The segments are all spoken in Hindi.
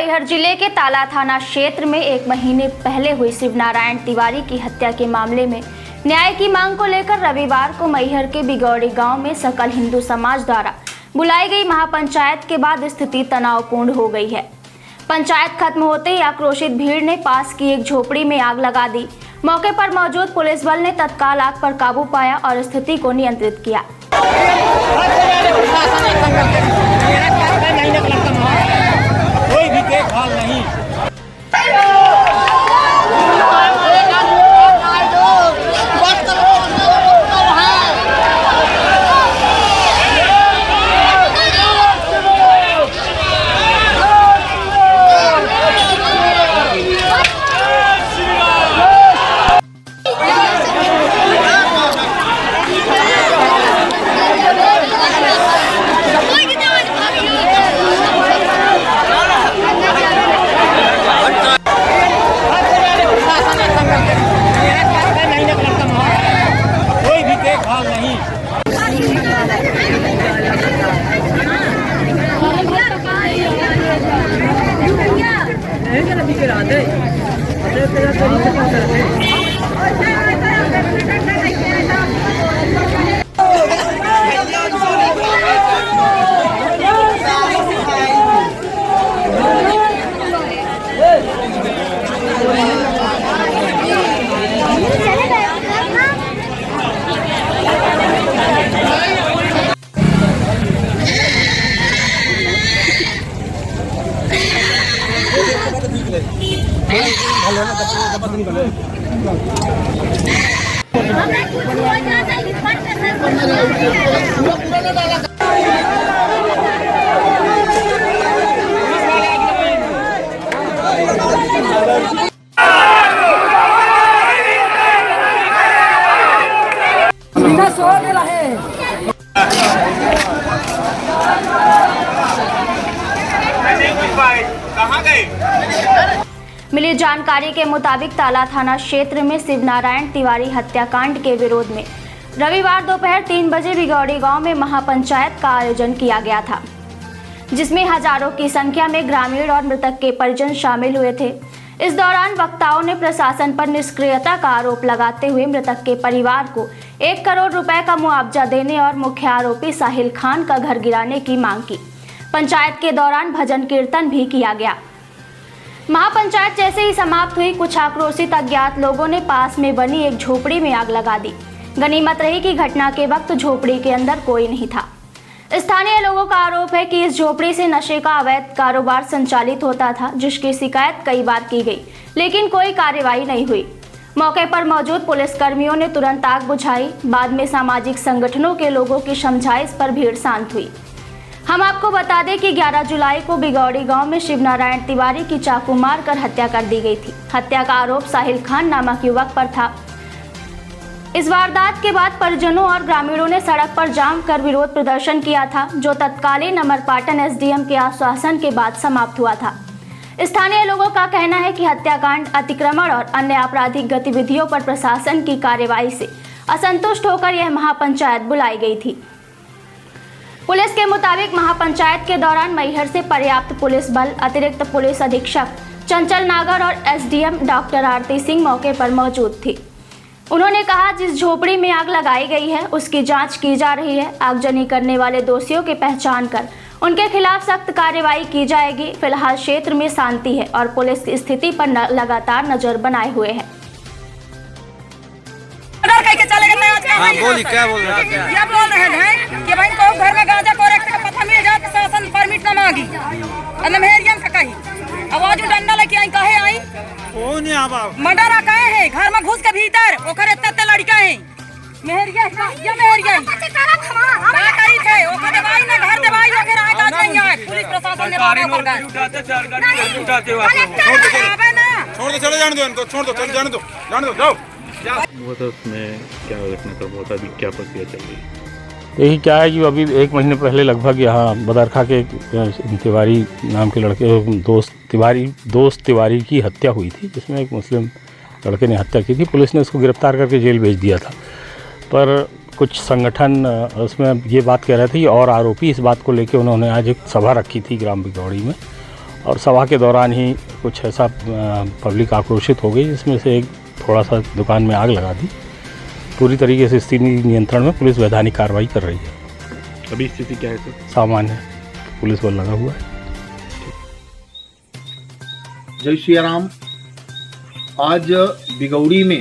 मैहर जिले के ताला थाना क्षेत्र में 1 महीने पहले हुई शिवनारायण तिवारी की हत्या के मामले में न्याय की मांग को लेकर रविवार को मैहर के बिगौड़ी गांव में सकल हिंदू समाज द्वारा बुलाई गई महापंचायत के बाद स्थिति तनावपूर्ण हो गई है। पंचायत खत्म होते ही आक्रोशित भीड़ ने पास की एक झोपड़ी में आग लगा दी। मौके पर मौजूद पुलिस बल ने तत्काल आग पर काबू पाया और स्थिति को नियंत्रित किया। कोई भी देखभाल नहीं। मिली जानकारी के मुताबिक ताला थाना क्षेत्र में शिवनारायण तिवारी हत्याकांड के विरोध में रविवार दोपहर 3 बजे बिगौड़ी गांव में महापंचायत का आयोजन किया गया था, जिसमें हजारों की संख्या में ग्रामीण और मृतक के परिजन शामिल हुए थे। इस दौरान वक्ताओं ने प्रशासन पर निष्क्रियता का आरोप लगाते हुए मृतक के परिवार को 1 करोड़ रुपए का मुआवजा देने और मुख्य आरोपी साहिल खान का घर गिराने की मांग की। पंचायत के दौरान भजन कीर्तन भी किया गया। महापंचायत जैसे ही समाप्त हुई, कुछ आक्रोशित अज्ञात लोगों ने पास में बनी एक झोपड़ी में आग लगा दी। गनीमत रही कि घटना के वक्त झोपड़ी के अंदर कोई नहीं था। स्थानीय लोगों का आरोप है कि इस झोपड़ी से नशे का अवैध कारोबार संचालित होता था, जिसकी शिकायत कई बार की गई, लेकिन कोई कार्रवाई नहीं हुई। मौके पर मौजूद पुलिस कर्मियों ने तुरंत आग बुझाई। बाद में सामाजिक संगठनों के लोगों की समझाइश पर भीड़ शांत हुई। हम आपको बता दें कि 11 जुलाई को बिगौड़ी गांव में शिवनारायण तिवारी की चाकू मारकर हत्या कर दी गई थी। हत्या का आरोप साहिल खान नामक युवक पर था। इस वारदात के बाद परिजनों और ग्रामीणों ने सड़क पर जाम कर विरोध प्रदर्शन किया था, जो तत्कालीन अमरपाटन एसडीएम के आश्वासन के बाद समाप्त हुआ था। स्थानीय लोगों का कहना है कि हत्याकांड, अतिक्रमण और अन्य आपराधिक गतिविधियों पर प्रशासन की कार्रवाई से असंतुष्ट होकर यह महापंचायत बुलाई गई थी। पुलिस के मुताबिक महापंचायत के दौरान मैहर से पर्याप्त पुलिस बल, अतिरिक्त पुलिस अधीक्षक चंचल नागर और एसडीएम डॉक्टर आरती सिंह मौके पर मौजूद थी। उन्होंने कहा, जिस झोपड़ी में आग लगाई गई है उसकी जांच की जा रही है। आगजनी करने वाले दोषियों की पहचान कर उनके खिलाफ सख्त कार्रवाई की जाएगी। फिलहाल क्षेत्र में शांति है और पुलिस स्थिति पर लगातार नजर बनाए हुए है। बोली क्या बोल रहे हैं? क्या बोल रहे हैं कि भाई को घर में गांजा कोरेक्ट का पता मिल जाए तो शासन परमिट न मांगी और मेहरियन का कही आवाज डंडा लेके आई कहे आई कौन है आप? मर्डर कहे है घर में घुस के भीतर ओकर इतने लड़का है मेहरिया ये मेहरिया का करी थे ओकर दवाई ना घर दवाई ओकर आए काज नहीं आए पुलिस प्रशासन ने बारे पर गए उठाते छोड़ दो, चले जाने दो इनको, छोड़ दो, चले जाने दो, जाओ। वो तो उसमें क्या घटना का बहुत अभी क्या प्रक्रिया चल रही है? यही क्या है कि अभी 1 महीने पहले लगभग यहाँ बदरखा के तिवारी नाम के लड़के दोस्त तिवारी की हत्या हुई थी, जिसमें एक मुस्लिम लड़के ने हत्या की थी। पुलिस ने उसको गिरफ्तार करके जेल भेज दिया था, पर कुछ संगठन उसमें ये बात कह रहे थे और आरोपी इस बात को लेकर उन्होंने आज एक सभा रखी थी ग्राम बिगौड़ी में और सभा के दौरान ही कुछ ऐसा पब्लिक आक्रोशित हो गई, जिसमें से एक थोड़ा सा दुकान में आग लगा दी। पूरी तरीके से स्थिति नियंत्रण में पुलिस वैधानिक कार्रवाई कर रही है। अभी स्थिति क्या है सर? सामान्य पुलिस बल लगा हुआ है। जय श्री राम। आज बिगौड़ी में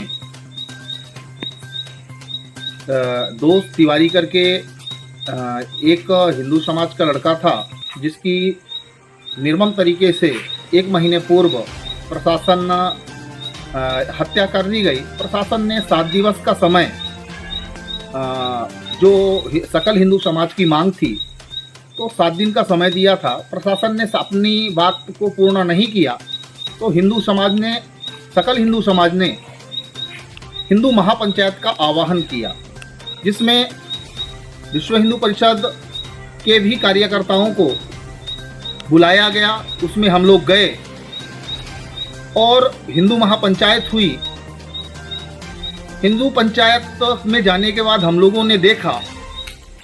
दोस्त तिवारी करके एक हिंदू समाज का लड़का था, जिसकी निर्मम तरीके से 1 महीने पूर्व प्रशासन हत्या कर दी गई। प्रशासन ने 7 दिवस का समय, जो सकल हिंदू समाज की मांग थी, तो 7 दिन का समय दिया था। प्रशासन ने अपनी बात को पूर्ण नहीं किया, तो सकल हिंदू समाज ने हिंदू महापंचायत का आह्वान किया, जिसमें विश्व हिंदू परिषद के भी कार्यकर्ताओं को बुलाया गया। उसमें हम लोग गए और हिंदू महापंचायत हुई। हिंदू पंचायत में जाने के बाद हम लोगों ने देखा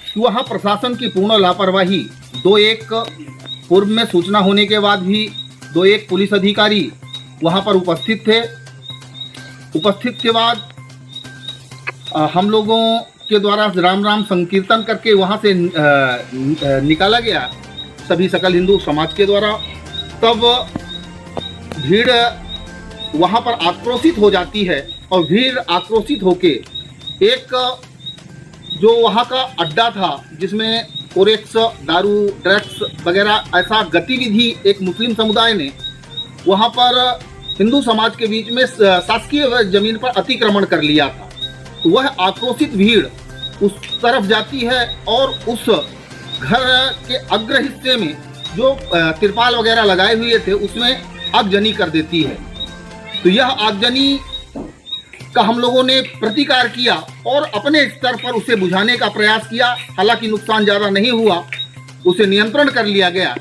कि वहाँ प्रशासन की पूर्ण लापरवाही। 2-1 पूर्व में सूचना होने के बाद भी 2-1 पुलिस अधिकारी वहाँ पर उपस्थित थे। उपस्थित के बाद हम लोगों के द्वारा राम संकीर्तन करके वहाँ से निकाला गया सभी सकल हिंदू समाज के द्वारा। तब भीड़ वहाँ पर आक्रोशित हो जाती है और भीड़ आक्रोशित होके एक जो वहाँ का अड्डा था, जिसमें कोरेक्स, दारू, ड्रग्स वगैरह ऐसा गतिविधि एक मुस्लिम समुदाय ने वहाँ पर हिंदू समाज के बीच में शासकीय जमीन पर अतिक्रमण कर लिया था। तो वह आक्रोशित भीड़ उस तरफ जाती है और उस घर के अग्र हिस्से में जो तिरपाल वगैरह लगाए हुए थे, उसमें आगजनी कर देती है। तो यह आगजनी का हम लोगों ने प्रतिकार किया और अपने स्तर पर उसे बुझाने का प्रयास किया। हालांकि नुकसान ज़्यादा नहीं हुआ, उसे नियंत्रण कर लिया गया।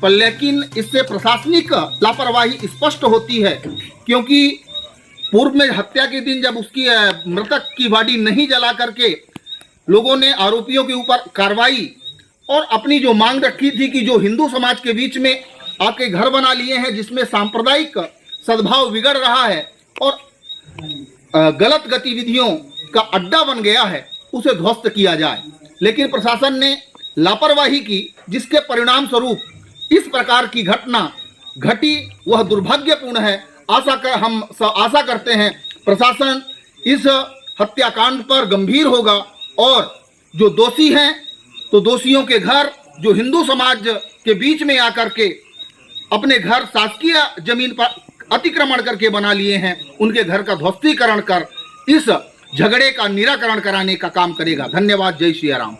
पर लेकिन इससे प्रशासनिक लापरवाही स्पष्ट होती है, क्योंकि पूर्व में हत्या के दिन जब उसकी मृतक की बॉडी नहीं जला करके लोगों ने आरोपियों के ऊपर कार्रवाई और अपनी जो मांग रखी थी कि जो हिंदू समाज के बीच में आके घर बना लिए हैं, जिसमें सांप्रदायिक सद्भाव बिगड़ रहा है और गलत गतिविधियों का अड्डा बन गया है, उसे ध्वस्त किया जाए। लेकिन प्रशासन ने लापरवाही की, जिसके परिणाम स्वरूप इस प्रकार की घटना घटी, वह दुर्भाग्यपूर्ण है। हम आशा करते हैं प्रशासन इस हत्याकांड पर गंभीर होगा और जो दोषी हैं, तो दोषियों के घर जो हिंदू समाज के बीच में आकर के अपने घर शासकीय जमीन पर अतिक्रमण करके बना लिए हैं, उनके घर का ध्वस्तीकरण कर इस झगड़े का निराकरण कराने का काम करेगा। धन्यवाद। जय श्री राम।